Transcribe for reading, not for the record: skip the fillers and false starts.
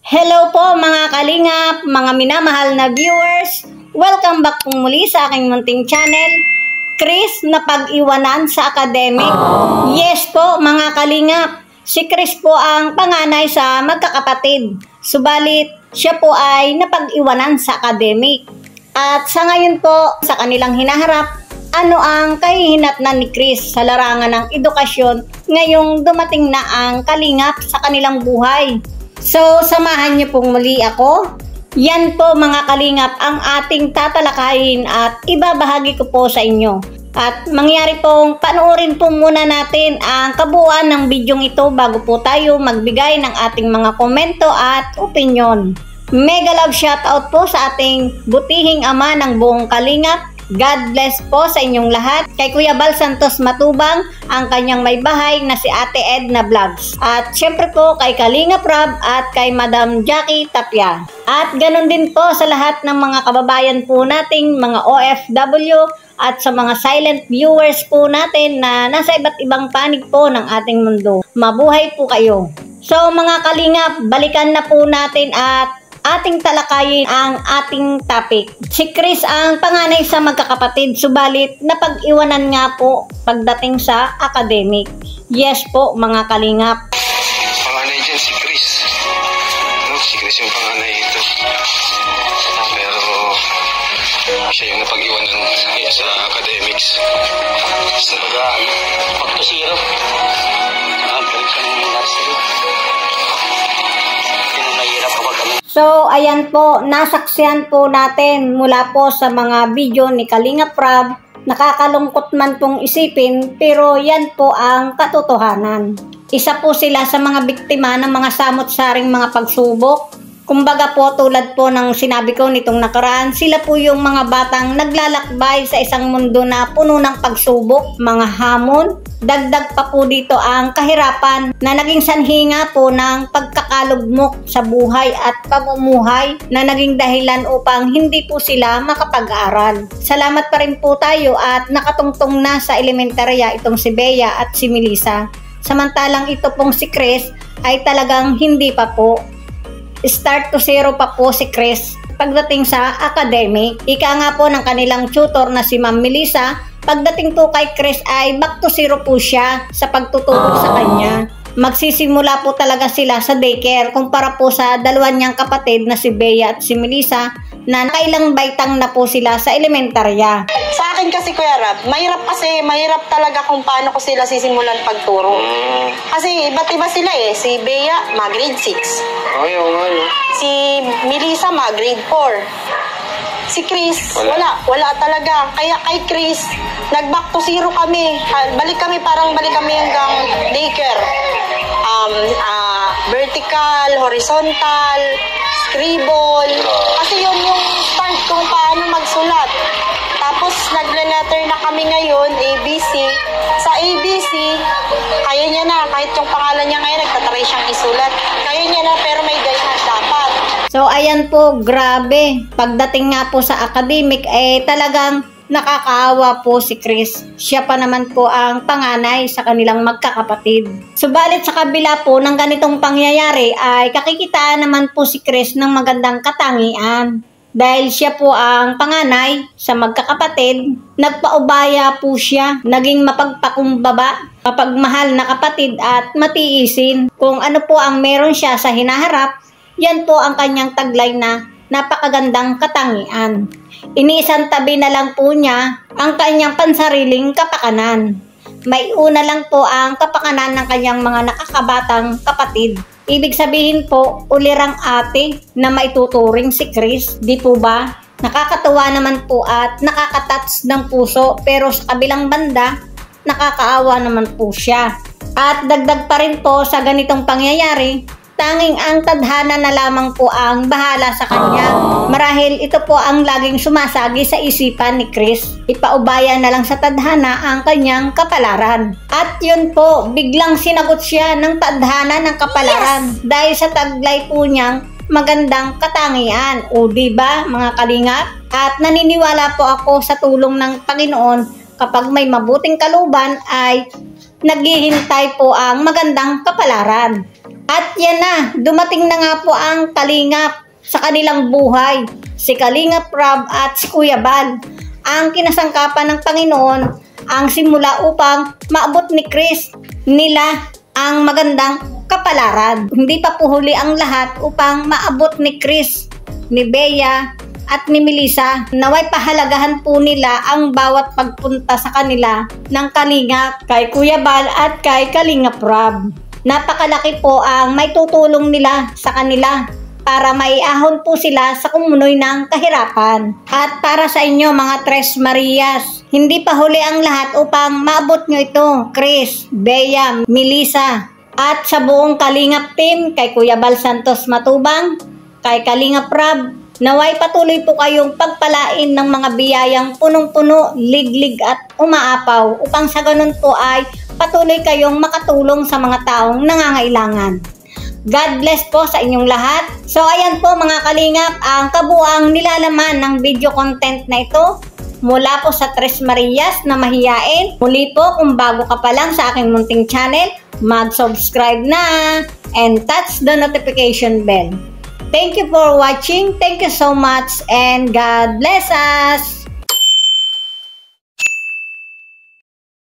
Hello po mga kalingap, mga minamahal na viewers. Welcome back po muli sa aking munting channel, Chris na pag-iwanan sa academic. Yes po mga kalingap, si Chris po ang panganay sa magkakapatid. Subalit, siya po ay napag-iwanan sa academic. At sa ngayon po, sa kanilang hinaharap, ano ang kahihinatnan ni Chris sa larangan ng edukasyon ngayong dumating na ang kalingap sa kanilang buhay. So, samahan niyo pong muli ako. Yan po mga kalingap ang ating tatalakayin at ibabahagi ko po sa inyo. At mangyari pong panoorin po muna natin ang kabuuan ng bidyong ito bago po tayo magbigay ng ating mga komento at opinyon. Mega love shoutout po sa ating butihing ama ng buong kalingap. God bless po sa inyong lahat. Kay Kuya Bal Santos Matubang, ang kanyang may bahay na si Ate Edna Vlogs. At syempre po kay Kalinga Prab at kay Madam Jackie Tapia. At ganun din po sa lahat ng mga kababayan po nating mga OFW at sa mga silent viewers po natin na nasa iba't ibang panig po ng ating mundo. Mabuhay po kayo. So mga kalingap, balikan na po natin at ating talakayin ang ating topic. Si Chris ang panganay sa magkakapatid, subalit napag-iwanan nga po pagdating sa academic. Yes po mga kalingap. Panganay dyan si Chris. Si Chris yung panganay ito. Pero siya yung napag-iwanan sa academics. Sa pag-to-zero. Balik sa nursery. Nahihirap ako kami. So, ayan po, nasaksihan po natin mula po sa mga video ni Kalinga Prab. Nakakalungkot man pong isipin, pero yan po ang katotohanan. Isa po sila sa mga biktima ng mga samot-saring mga pagsubok. Kumbaga po, tulad po ng sinabi ko nitong nakaraan, sila po yung mga batang naglalakbay sa isang mundo na puno ng pagsubok, mga hamon. Dagdag pa po dito ang kahirapan na naging sanhi nga po ng pagkakalugmok sa buhay at pamumuhay na naging dahilan upang hindi po sila makapag-aral. Salamat pa rin po tayo at nakatungtong na sa elementarya itong si Bea at si Melissa. Samantalang ito pong si Chris ay talagang hindi pa po. Start to zero pa po si Chris pagdating sa academic. Ika nga po ng kanilang tutor na si Ma'am Melissa, pagdating po kay Chris ay back to zero po siya sa pagtuturo sa kanya. Magsisimula po talaga sila sa daycare kumpara po sa dalawa niyang kapatid na si Bea at si Melissa na nakailang baitang na po sila sa elementarya. Sa akin kasi Kuya Rab, mahirap talaga kung paano ko sila sisimulan pagturo. Kasi iba't iba sila eh. Si Bea, grade 6. Ayaw nga yun. Si Melissa, grade 4. Si Chris, wala talaga. Kaya kay Chris, nag-back to zero kami. Balik kami hanggang daycare. Vertical, horizontal, scribble. Kasi yun yung start kung paano magsulat. Tapos nagle-letter na kami ngayon, ABC. Sa ABC, kaya niya na. Kahit yung pangalan niya ngayon, nagtatry siyang isulat. Kaya niya na, pero may guidance dapat. So ayan po, grabe. Pagdating nga po sa academic, talagang nakakaawa po si Chris. Siya pa naman po ang panganay sa kanilang magkakapatid. Subalit sa kabila po ng ganitong pangyayari ay kakikitaan naman po si Chris ng magandang katangian. Dahil siya po ang panganay sa magkakapatid, nagpaubaya po siya, naging mapagpakumbaba, mapagmahal na kapatid at matiisin. Kung ano po ang meron siya sa hinaharap, yan po ang kanyang taglay na napakagandang katangian. Iniisang tabi na lang po niya ang kanyang pansariling kapakanan. May una lang po ang kapakanan ng kanyang mga nakakabatang kapatid. Ibig sabihin po, ulirang ate na maituturing si Chris, di po ba? Nakakatuwa naman po at nakakatats ng puso, pero sa kabilang banda, nakakaawa naman po siya. At dagdag pa rin po sa ganitong pangyayari, tanging ang tadhana na lamang po ang bahala sa kanya. Marahil ito po ang laging sumasagi sa isipan ni Chris. Ipaubaya na lang sa tadhana ang kanyang kapalaran. At yun po, biglang sinagot siya ng tadhana ng kapalaran. Yes! Dahil sa taglay po niyang magandang katangian. O diba mga kalingap? At naniniwala po ako sa tulong ng Panginoon kapag may mabuting kalooban ay naghihintay po ang magandang kapalaran. At yan na, dumating na nga po ang kalingap sa kanilang buhay. Si Kalingap Rab at si Kuya Bal. Ang kinasangkapan ng Panginoon ang simula upang maabot ni Chris nila ang magandang kapalaran. Hindi pa po huli ang lahat upang maabot ni Chris, ni Bea at ni Melissa. Naway pahalagahan po nila ang bawat pagpunta sa kanila ng kalingap kay Kuya Bal at kay Kalingap Rab. Napakalaki po ang may tutulong nila sa kanila para maiahon po sila sa kumunoy ng kahirapan. At para sa inyo mga Tres Marias, hindi pa huli ang lahat upang maabot nyo ito, Chris, Bea, Melissa, at sa buong Kalingap team, kay Kuya Bal Santos Matubang, kay Kalingap Rab, naway patuloy po kayong pagpalain ng mga biyayang punong-puno, liglig at umaapaw upang sa ganun po ay patuloy kayong makatulong sa mga taong nangangailangan. God bless po sa inyong lahat. So ayan po mga kalingap, ang kabuang nilalaman ng video content na ito mula po sa Tres Marias na mahiyain. Muli po, kung bago ka pa lang sa aking munting channel, mag-subscribe na and touch the notification bell. Thank you for watching. Thank you so much and God bless us.